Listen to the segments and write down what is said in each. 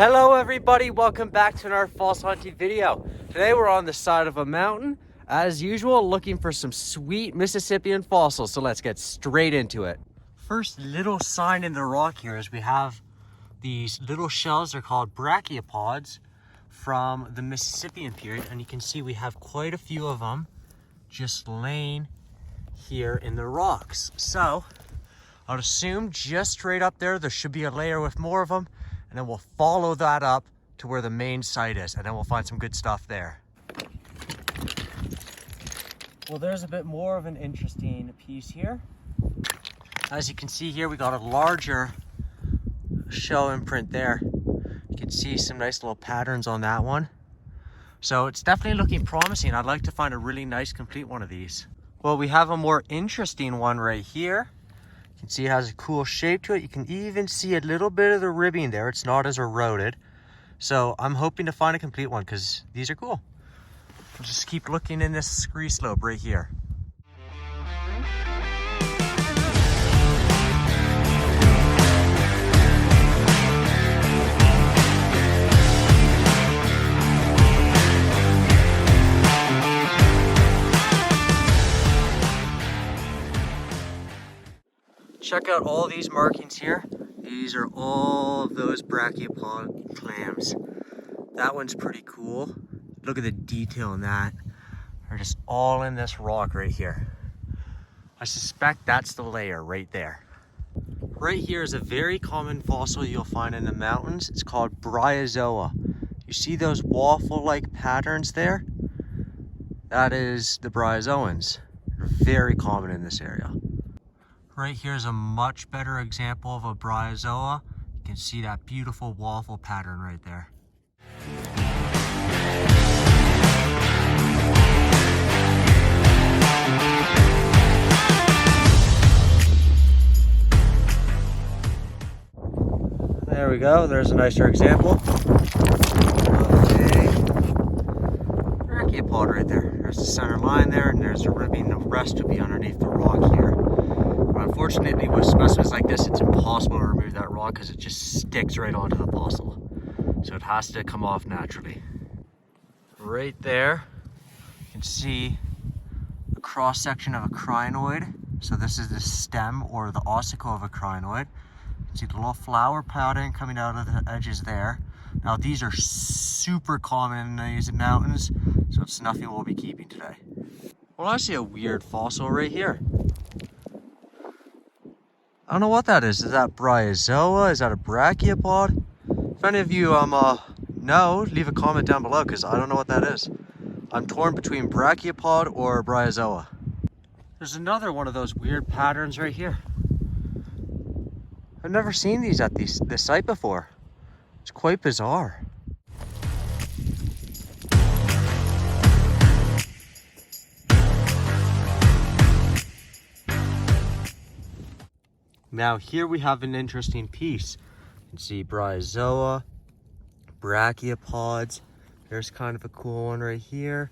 Hello everybody, welcome back to another fossil hunting video. Today we're on the side of a mountain, as usual, looking for some sweet Mississippian fossils, so let's get straight into it. First little sign in the rock here is we have these little shells. They're called Brachiopods from the Mississippian period, and you can see we have quite a few of them just laying here in the rocks. So I'd assume just straight up there should be a layer with more of them, and then we'll follow that up to where the main site is, and then we'll find some good stuff there. Well, there's a bit more of an interesting piece here. As you can see here, we got a larger shell imprint there. You can see some nice little patterns on that one. So it's definitely looking promising. I'd like to find a really nice complete one of these. Well, we have a more interesting one right here. You can see it has a cool shape to it. You can even see a little bit of the ribbing there. It's not as eroded. So I'm hoping to find a complete one because these are cool. We'll just keep looking in this scree slope right here. Check out all these markings here. These are all of those brachiopod clams. That one's pretty cool. Look at the detail in that. They're just all in this rock right here. I suspect that's the layer right there. Right here is a very common fossil you'll find in the mountains. It's called Bryozoa. You see those waffle-like patterns there? That is the bryozoans. They're very common in this area. Right here is a much better example of a bryozoa. You can see that beautiful waffle pattern right there. There we go, there's a nicer example. Okay. Brachiopod right there. There's the center line there, and there's a ribbing. The rest will be underneath the rock here. Unfortunately, with specimens like this, it's impossible to remove that rock because it just sticks right onto the fossil. So it has to come off naturally. Right there, you can see a cross section of a crinoid. So this is the stem or the ossicle of a crinoid. You can see the little flower pattern coming out of the edges there. Now these are super common in these mountains, so it's nothing we'll be keeping today. Well, I see a weird fossil right here. I don't know what that is. Is that bryozoa? Is that a brachiopod? If any of you know, leave a comment down below because I don't know what that is. I'm torn between brachiopod or bryozoa. There's another one of those weird patterns right here. I've never seen these at this site before. It's quite bizarre. Now here we have an interesting piece. You can see bryozoa, brachiopods. There's kind of a cool one right here.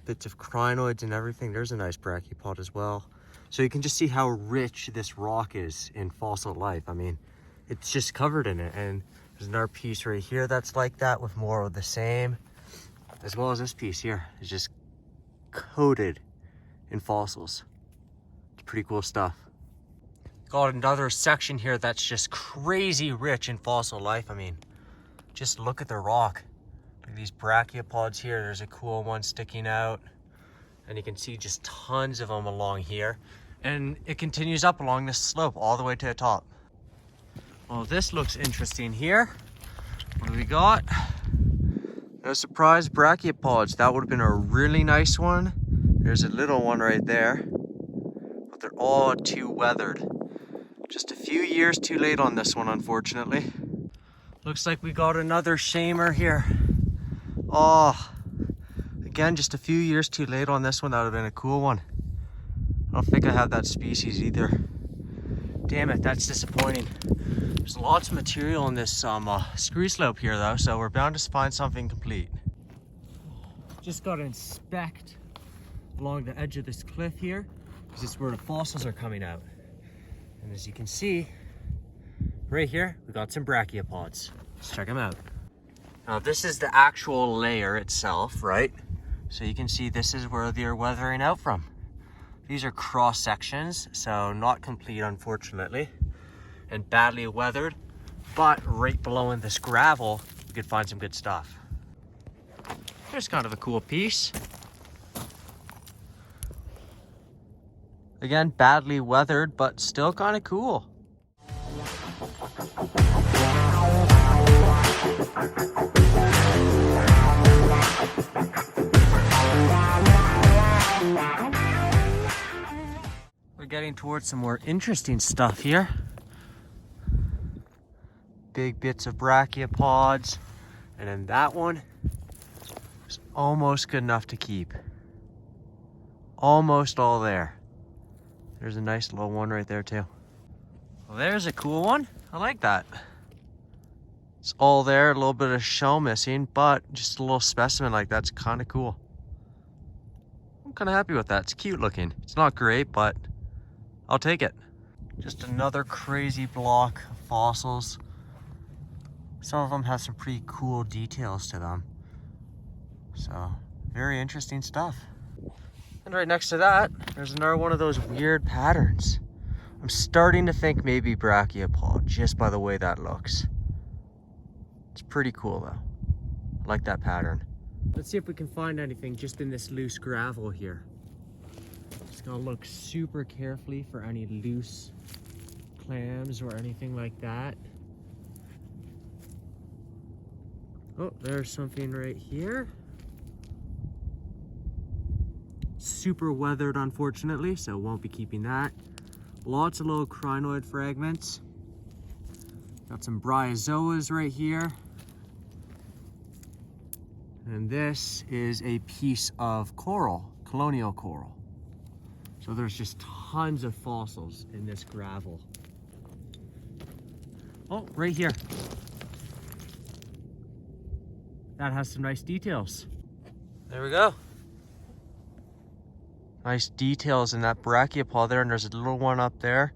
Bits of crinoids and everything. There's a nice brachiopod as well. So you can just see how rich this rock is in fossil life. I mean, it's just covered in it. And there's another piece right here that's like that with more of the same. As well as this piece here is just coated in fossils. It's pretty cool stuff. Got another section here that's just crazy rich in fossil life. I mean, just look at the rock. Look at these brachiopods here. There's a cool one sticking out. And you can see just tons of them along here. And it continues up along this slope all the way to the top. Well, this looks interesting here. What do we got? No surprise, brachiopods. That would have been a really nice one. There's a little one right there. But they're all too weathered. Just a few years too late on this one, unfortunately. Looks like we got another shamer here. Oh, again, just a few years too late on this one. That would have been a cool one. I don't think I have that species either. Damn it, that's disappointing. There's lots of material in this scree slope here though, so we're bound to find something complete. Just got to inspect along the edge of this cliff here, because it's where the fossils are coming out. And as you can see, right here, we got some brachiopods. Let's check them out. Now this is the actual layer itself, right? So you can see this is where they're weathering out from. These are cross sections, so not complete unfortunately, and badly weathered, but right below in this gravel, you could find some good stuff. Here's kind of a cool piece. Again, badly weathered, but still kind of cool. We're getting towards some more interesting stuff here. Big bits of brachiopods, and then that one is almost good enough to keep. Almost all there. There's a nice little one right there too. Well, there's a cool one. I like that. It's all there, a little bit of shell missing, but just a little specimen like that's kind of cool. I'm kind of happy with that. It's cute looking. It's not great, but I'll take it. Just another crazy block of fossils. Some of them have some pretty cool details to them. So, very interesting stuff. And right next to that, there's another one of those weird patterns. I'm starting to think maybe brachiopod, just by the way that looks. It's pretty cool though. I like that pattern. Let's see if we can find anything just in this loose gravel here. Just gonna look super carefully for any loose clams or anything like that. Oh, there's something right here. Super weathered, unfortunately, so won't be keeping that. Lots of little crinoid fragments. Got some bryozoas right here. And this is a piece of coral, colonial coral. So there's just tons of fossils in this gravel. Oh, right here. That has some nice details. There we go. Nice details in that brachiopod there, and there's a little one up there.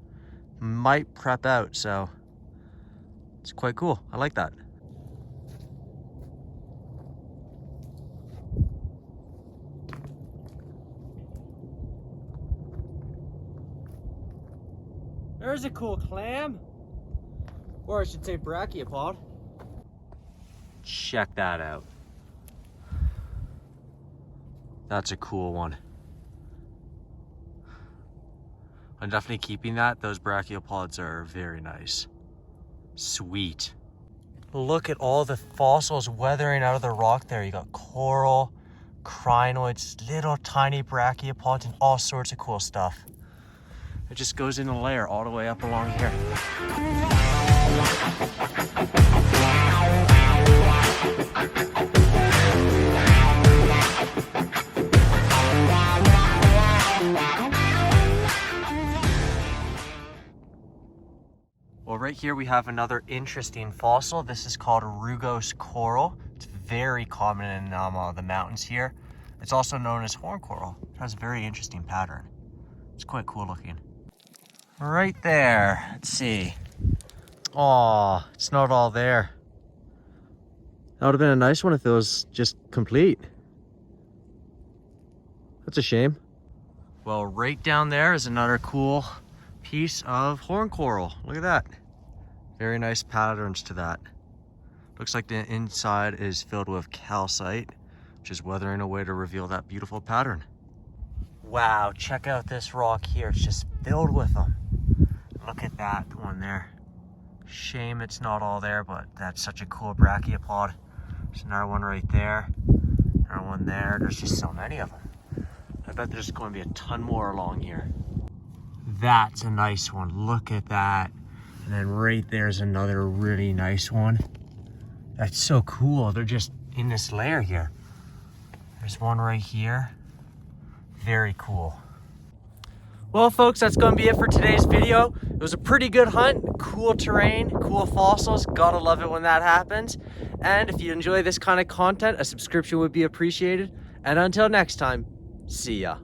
Might prep out, so it's quite cool. I like that. There's a cool clam, or I should say brachiopod. Check that out. That's a cool one. I'm definitely keeping that. Those brachiopods are very nice. Sweet. Look at all the fossils weathering out of the rock there. You got coral, crinoids, little tiny brachiopods, and all sorts of cool stuff. It just goes in a layer all the way up along here. Well, right here we have another interesting fossil. This is called Rugose coral. It's very common in the mountains here. It's also known as horn coral. It has a very interesting pattern. It's quite cool looking. Right there, let's see. Oh, it's not all there. That would have been a nice one if it was just complete. That's a shame. Well, right down there is another cool piece of horn coral. Look at that. Very nice patterns to that. Looks like the inside is filled with calcite, which is weathering away to reveal that beautiful pattern. Wow, check out this rock here. It's just filled with them. Look at that one there. Shame it's not all there, but that's such a cool brachiopod. There's another one right there. Another one there. There's just so many of them. I bet there's going to be a ton more along here. That's a nice one. Look at that. And then right there's another really nice one. That's so cool. They're just in this layer here. There's one right here. Very cool. Well, folks, that's going to be it for today's video. It was a pretty good hunt. Cool terrain, cool fossils. Gotta love it when that happens. And if you enjoy this kind of content, a subscription would be appreciated. And until next time, see ya.